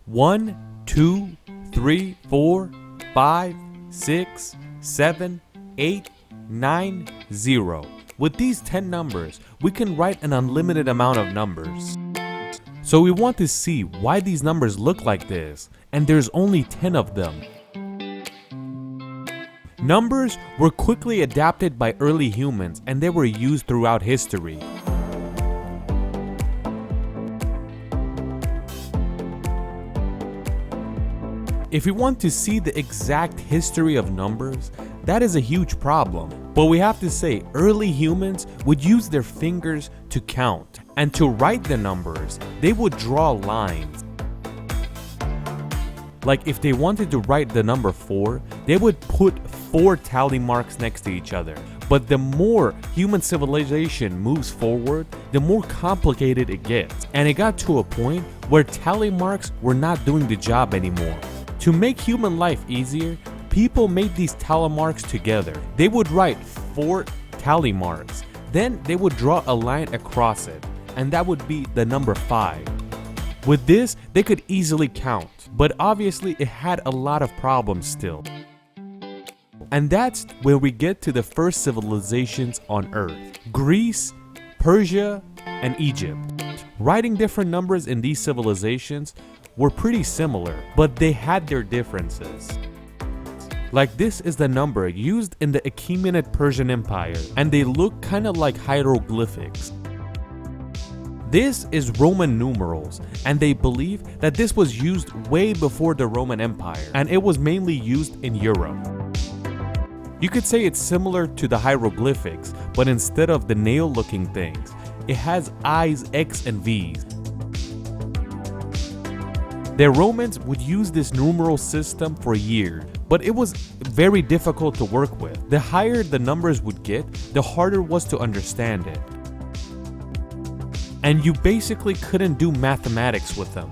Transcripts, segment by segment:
1, 2, 3, 4, 5, 6, 7, 8, 9, 0. With these 10 numbers, we can write an unlimited amount of numbers. So we want to see why these numbers look like this, and there's only 10 of them. Numbers were quickly adapted by early humans, and they were used throughout history. If we want to see the exact history of numbers, that is a huge problem. But we have to say, early humans would use their fingers to count, and to write the numbers, they would draw lines. Like if they wanted to write the number 4, they would put 4 tally marks next to each other. But the more human civilization moves forward, the more complicated it gets. And it got to a point where tally marks were not doing the job anymore. To make human life easier, people made these tally marks together. They would write 4 tally marks, then they would draw a line across it, and that would be the number 5. With this, they could easily count, but obviously it had a lot of problems still. And that's where we get to the first civilizations on Earth: Greece, Persia, and Egypt. Writing different numbers in these civilizations were pretty similar, but they had their differences. Like this is the number used in the Achaemenid Persian Empire, and they look kind of like hieroglyphics. This is Roman numerals, and they believe that this was used way before the Roman Empire, and it was mainly used in Europe. You could say it's similar to the hieroglyphics, but instead of the nail-looking things, it has I's, X, and V's. The Romans would use this numeral system for years, but it was very difficult to work with. The higher the numbers would get, the harder it was to understand it. And you basically couldn't do mathematics with them.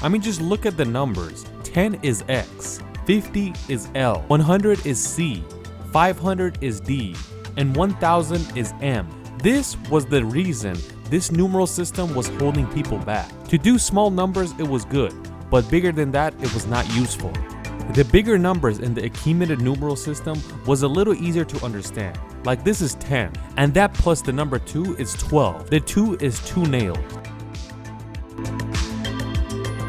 I mean, just look at the numbers. 10 is X, 50 is L, 100 is C, 500 is D, and 1000 is M. This was the reason this numeral system was holding people back. To do small numbers, it was good, but bigger than that, it was not useful. The bigger numbers in the Achaemenid numeral system was a little easier to understand. Like this is 10, and that plus the number 2 is 12. The 2 is 2 nails.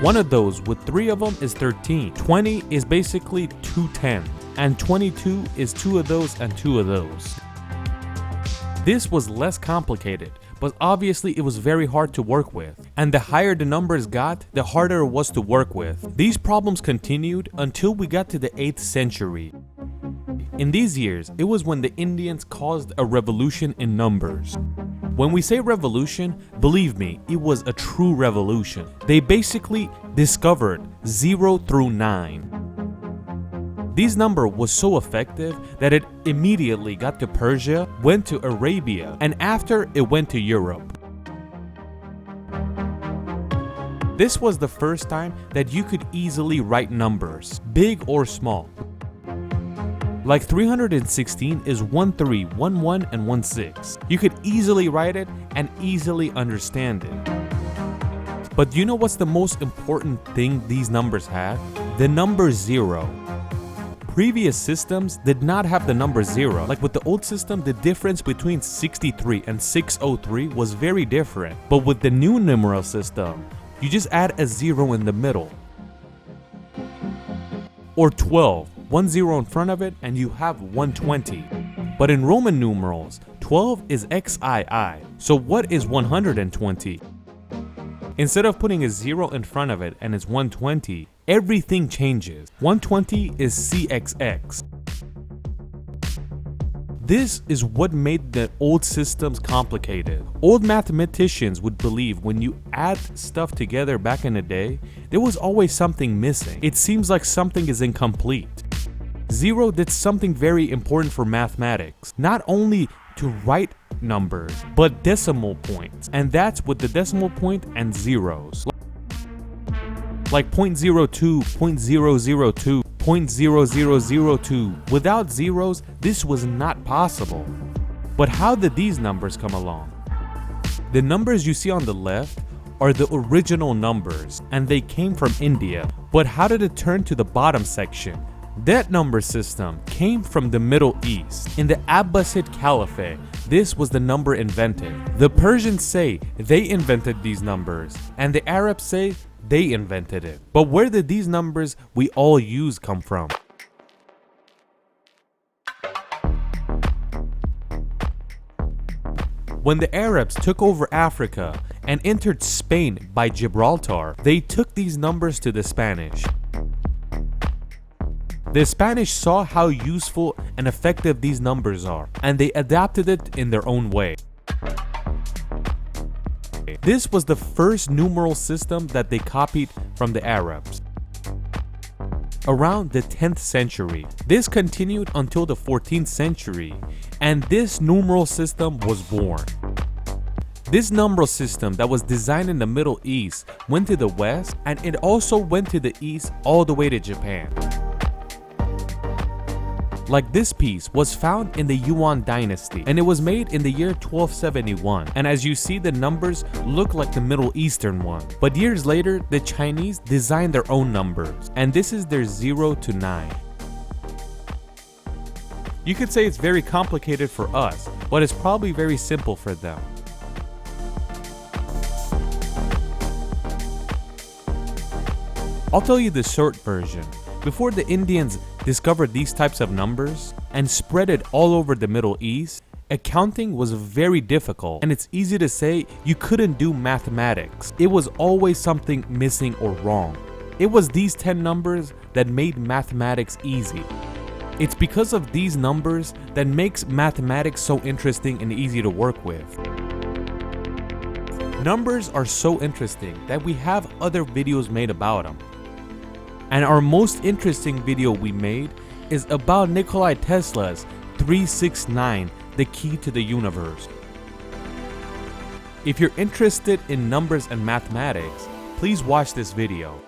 One of those with 3 of them is 13. 20 is basically 2 10, and 22 is 2 of those and 2 of those. This was less complicated, but obviously it was very hard to work with. And the higher the numbers got, the harder it was to work with. These problems continued until we got to the 8th century. In these years, it was when the Indians caused a revolution in numbers. When we say revolution, believe me, it was a true revolution. They basically discovered 0 through 9. This number was so effective that it immediately got to Persia, went to Arabia, and after it went to Europe. This was the first time that you could easily write numbers, big or small. Like 316 is 13, 11, and 16. You could easily write it and easily understand it. But do you know what's the most important thing these numbers had? The number 0. Previous systems did not have the number 0. Like with the old system, the difference between 63 and 603 was very different. But with the new numeral system, you just add a 0 in the middle. Or 12, 1 0 in front of it, and you have 120. But in Roman numerals, 12 is XII. So what is 120? Instead of putting a 0 in front of it and it's 120, everything changes. 120 is CXX. This is what made the old systems complicated. Old mathematicians would believe when you add stuff together back in the day, there was always something missing. It seems like something is incomplete. 0 did something very important for mathematics, not only to write numbers, but decimal points. And that's with the decimal point and zeros. Like 0.02, 0.002, 0.0002. Without zeros, this was not possible. But how did these numbers come along? The numbers you see on the left are the original numbers, and they came from India. But how did it turn to the bottom section? That number system came from the Middle East. In the Abbasid Caliphate, this was the number invented. The Persians say they invented these numbers, and the Arabs say they invented it. But where did these numbers we all use come from? When the Arabs took over Africa and entered Spain by Gibraltar, they took these numbers to the Spanish. The Spanish saw how useful and effective these numbers are, and they adapted it in their own way. This was the first numeral system that they copied from the Arabs. Around the 10th century, this continued until the 14th century, and this numeral system was born. This numeral system that was designed in the Middle East went to the West, and it also went to the East all the way to Japan. Like this piece was found in the Yuan dynasty, and it was made in the year 1271, and as you see, the numbers look like the Middle Eastern one. But years later, the Chinese designed their own numbers, and this is their 0 to 9. You could say it's very complicated for us, but it's probably very simple for them. I'll tell you the short version. Before the Indians discovered these types of numbers and spread it all over the Middle East, accounting was very difficult, and it's easy to say you couldn't do mathematics. It was always something missing or wrong. It was these 10 numbers that made mathematics easy. It's because of these numbers that makes mathematics so interesting and easy to work with. Numbers are so interesting that we have other videos made about them. And our most interesting video we made is about Nikola Tesla's 369, the key to the universe. If you're interested in numbers and mathematics, please watch this video.